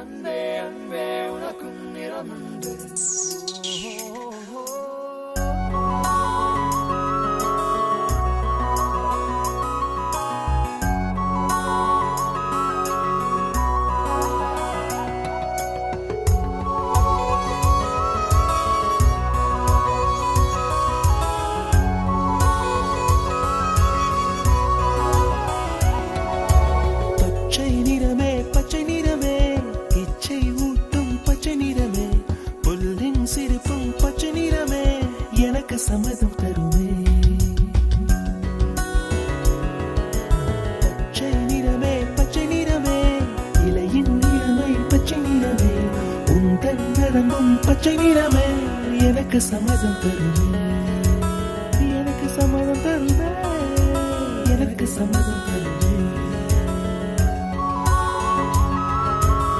அன்பே அன்பே உனக்கும் நிறமுண்டு. பச்சை நிறமே இச்சை ஊட்டும் பச்சை நிறமே புல்லின் சிரிப்பும் பச்சை நிறமே எனக்கு சம்மதம் தருமே. பச்சை நிறமே இலையின் நிறமை பச்சை நிறமே உந்தன் நரம்பும் பச்சை நிறமே எனக்கு சம்மதம் தருமே. எனக்கு சம்மதம் தருமே. எனக்கு சம்மதம்